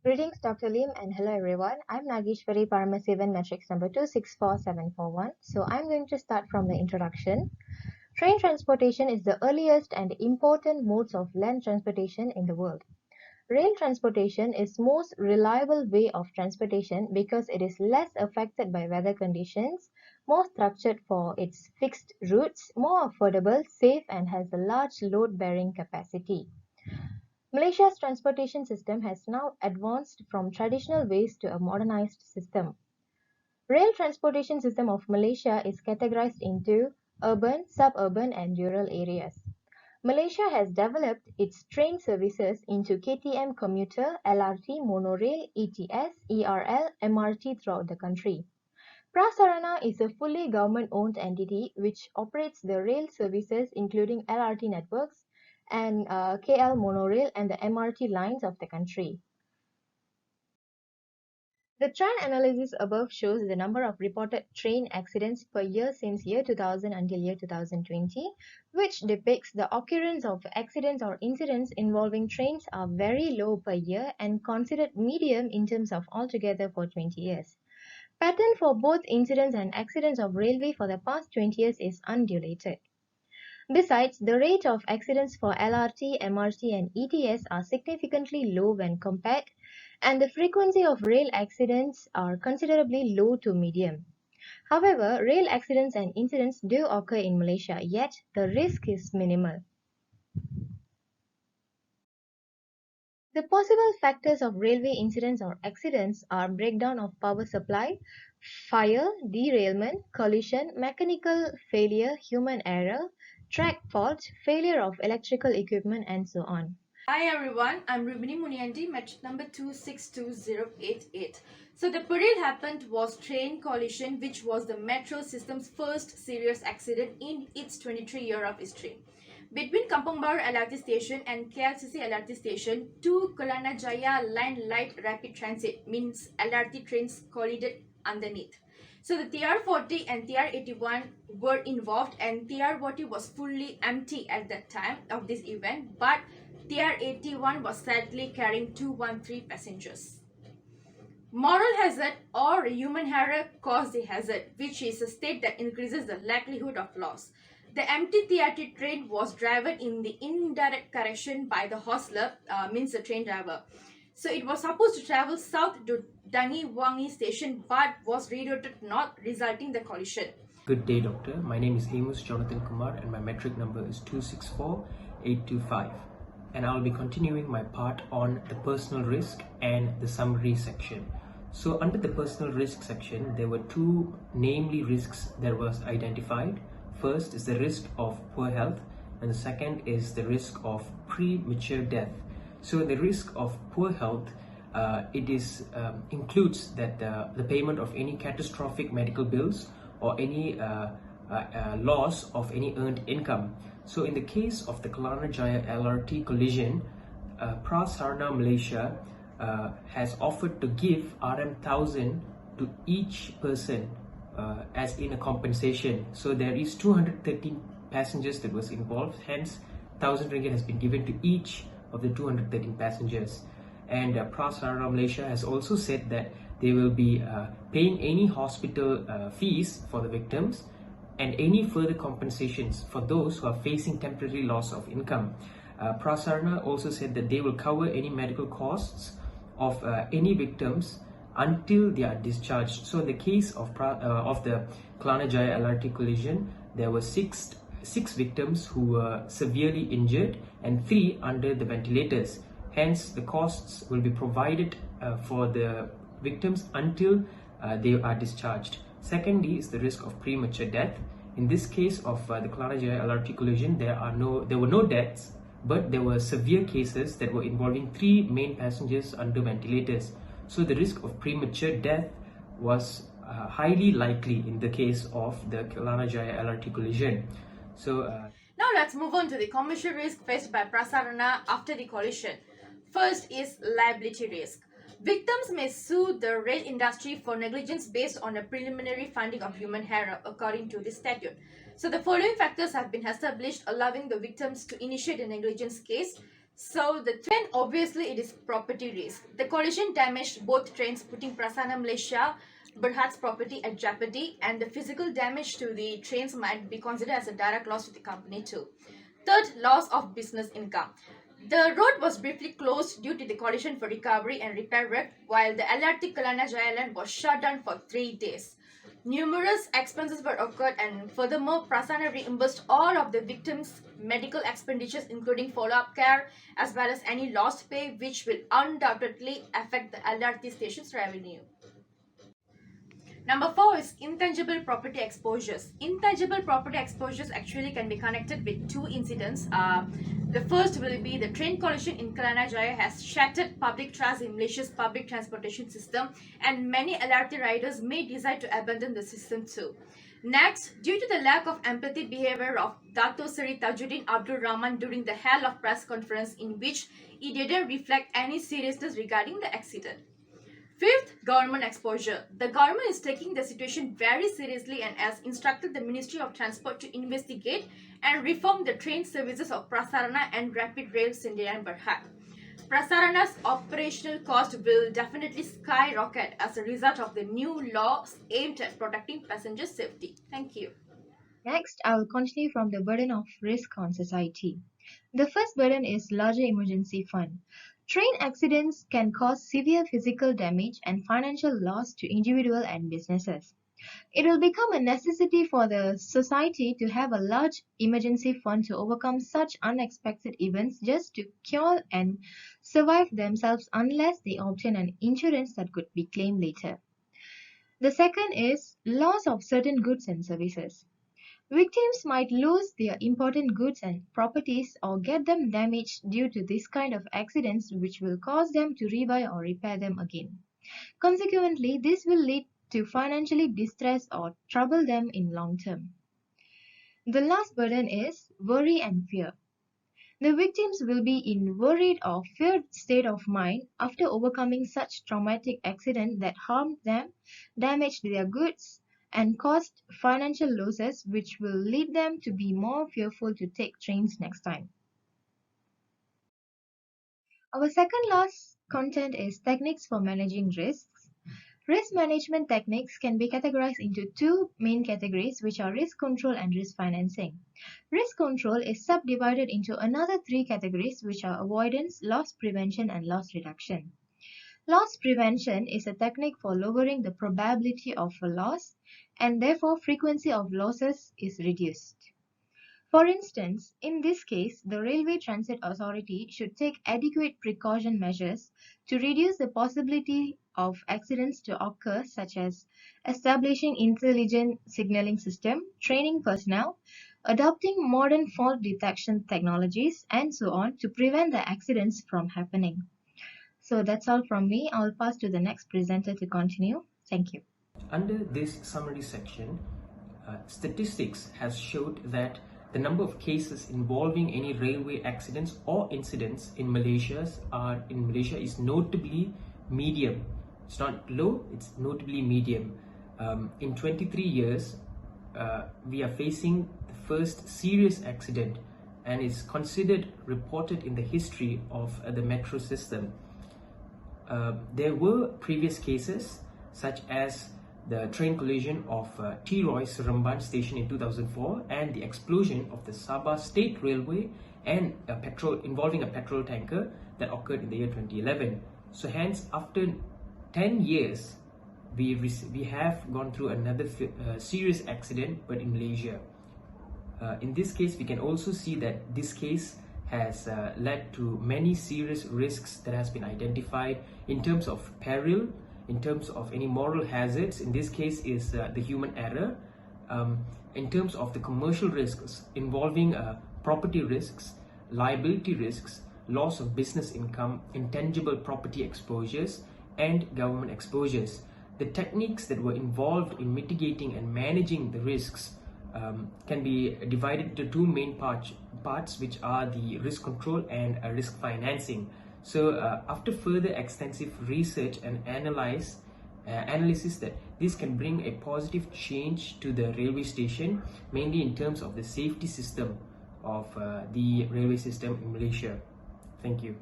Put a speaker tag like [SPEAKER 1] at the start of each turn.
[SPEAKER 1] Greetings, Dr. Lim, and hello everyone. I'm Nageshwari Paramasivan, matrix number 264741. So I'm going to start from the introduction. Train transportation is the earliest and important modes of land transportation in the world. Rail transportation is most reliable way of transportation because it is less affected by weather conditions, more structured for its fixed routes, more affordable, safe, and has a large load-bearing capacity. Malaysia's transportation system has now advanced from traditional ways to a modernized system. Rail transportation system of Malaysia is categorized into urban, suburban and rural areas. Malaysia has developed its train services into KTM commuter, LRT, monorail, ETS, ERL, MRT throughout the country. Prasarana is a fully government-owned entity which operates the rail services including LRT networks and KL monorail and the MRT lines of the country. The trend analysis above shows the number of reported train accidents per year since year 2000 until year 2020, which depicts the occurrence of accidents or incidents involving trains are very low per year and considered medium in terms of altogether for 20 years. Pattern for both incidents and accidents of railway for the past 20 years is undulated. Besides, the rate of accidents for LRT, MRT and ETS are significantly low when compared, and the frequency of rail accidents are considerably low to medium. However, rail accidents and incidents do occur in Malaysia, yet the risk is minimal. The possible factors of railway incidents or accidents are breakdown of power supply, fire, derailment, collision, mechanical failure, human error, track fault, failure of electrical equipment, and so on.
[SPEAKER 2] Hi everyone, I'm Rubini Munianti, match number 262088. So the peril happened was train collision, which was the metro system's first serious accident in its 23-year of history. Between Kampong Bahru LRT station and KLCC LRT station, two Kelana Jaya line light rapid transit means LRT trains collided underneath. So the TR40 and TR81 were involved, and TR40 was fully empty at that time of this event, but TR81 was sadly carrying 213 passengers. Moral hazard or human error caused the hazard, which is a state that increases the likelihood of loss. The empty TRT train was driven in the indirect direction by the hostler, means the train driver. So it was supposed to travel south to Dangi Wangi station but was rerouted north, resulting in the collision.
[SPEAKER 3] Good day, doctor. My name is Amos Jonathan Kumar and my metric number is 264825. And I'll be continuing my part on the personal risk and the summary section. So under the personal risk section, there were two namely risks that was identified. First is the risk of poor health and the second is the risk of premature death. So the risk of poor health includes that the payment of any catastrophic medical bills or any loss of any earned income. So in the case of the Kelana Jaya LRT collision, Prasarana Malaysia has offered to give RM1,000 to each person as in a compensation. So there is 213 passengers that was involved, hence 1,000 ringgit has been given to each of the 213 passengers. And Prasarana Malaysia has also said that they will be paying any hospital fees for the victims and any further compensations for those who are facing temporary loss of income. Prasarana also said that they will cover any medical costs of any victims until they are discharged. So in the case of the Kelana Jaya LRT collision, there were six victims who were severely injured and 3 under the ventilators. Hence, the costs will be provided for the victims until they are discharged. Secondly is the risk of premature death. In this case of the Kelana Jaya LRT collision, there were no deaths, but there were severe cases that were involving 3 main passengers under ventilators. So the risk of premature death was highly likely in the case of the Kelana Jaya LRT collision. So
[SPEAKER 2] now let's move on to the commercial risk faced by Prasarana after the collision. First is liability risk. Victims may sue the rail industry for negligence based on a preliminary finding of human error according to the statute. So the following factors have been established allowing the victims to initiate a negligence case. So the train, obviously it is property risk. The collision damaged both trains, putting Prasana Malaysia Berhad's property at jeopardy, and the physical damage to the trains might be considered as a direct loss to the company too. Third, loss of business income. The road was briefly closed due to the collision for recovery and repair work, while the LRT Kelana Jaya line was shut down for 3 days. Numerous expenses were occurred, and furthermore, Prasanna reimbursed all of the victims' medical expenditures, including follow-up care, as well as any lost pay, which will undoubtedly affect the LRT station's revenue. Number 4 is intangible property exposures. Intangible property exposures actually can be connected with two incidents. The first will be the train collision in Kelana Jaya has shattered public trust in Malaysia's public transportation system, and many LRT riders may decide to abandon the system too. Next, due to the lack of empathy behavior of Dato Seri Tajuddin Abdul Rahman during the held of press conference, in which he didn't reflect any seriousness regarding the accident. Fifth, government exposure. The government is taking the situation very seriously and has instructed the Ministry of Transport to investigate and reform the train services of Prasarana and Rapid Rail Sdn Berhad. Prasarana's operational cost will definitely skyrocket as a result of the new laws aimed at protecting passenger safety. Thank you.
[SPEAKER 1] Next, I will continue from the burden of risk on society. The first burden is larger emergency fund. Train accidents can cause severe physical damage and financial loss to individuals and businesses. It will become a necessity for the society to have a large emergency fund to overcome such unexpected events just to cure and survive themselves unless they obtain an insurance that could be claimed later. The second is loss of certain goods and services. Victims might lose their important goods and properties or get them damaged due to this kind of accidents, which will cause them to rebuy or repair them again. Consequently, this will lead to financially distress or trouble them in long term. The last burden is worry and fear. The victims will be in worried or feared state of mind after overcoming such traumatic accident that harmed them, damaged their goods, and caused financial losses, which will lead them to be more fearful to take trains next time. Our second last content is techniques for managing risks. Risk management techniques can be categorized into two main categories, which are risk control and risk financing. Risk control is subdivided into another three categories, which are avoidance, loss prevention, and loss reduction. Loss prevention is a technique for lowering the probability of a loss, and therefore frequency of losses is reduced. For instance, in this case, the Railway Transit Authority should take adequate precaution measures to reduce the possibility of accidents to occur, such as establishing intelligent signaling system, training personnel, adopting modern fault detection technologies, and so on to prevent the accidents from happening. So that's all from me. I'll pass to the next presenter to continue. Thank you.
[SPEAKER 3] Under this summary section, statistics has showed that the number of cases involving any railway accidents or incidents in Malaysia is notably medium. It's not low, it's notably medium. In 23 years, we are facing the first serious accident, and is considered reported in the history of the metro system. There were previous cases such as the train collision of T. Roy Seremban station in 2004 and the explosion of the Sabah State Railway and involving a petrol tanker that occurred in the year 2011. So hence, after 10 years, we have gone through another serious accident, but in Malaysia. In this case, we can also see that this case has led to many serious risks that has been identified in terms of peril, in terms of any moral hazards. In this case is the human error. In terms of the commercial risks involving property risks, liability risks, loss of business income, intangible property exposures, and government exposures. The techniques that were involved in mitigating and managing the risks can be divided into two main parts, which are the risk control and risk financing. So after further extensive research and analysis, that this can bring a positive change to the railway station, mainly in terms of the safety system of the railway system in Malaysia. Thank you.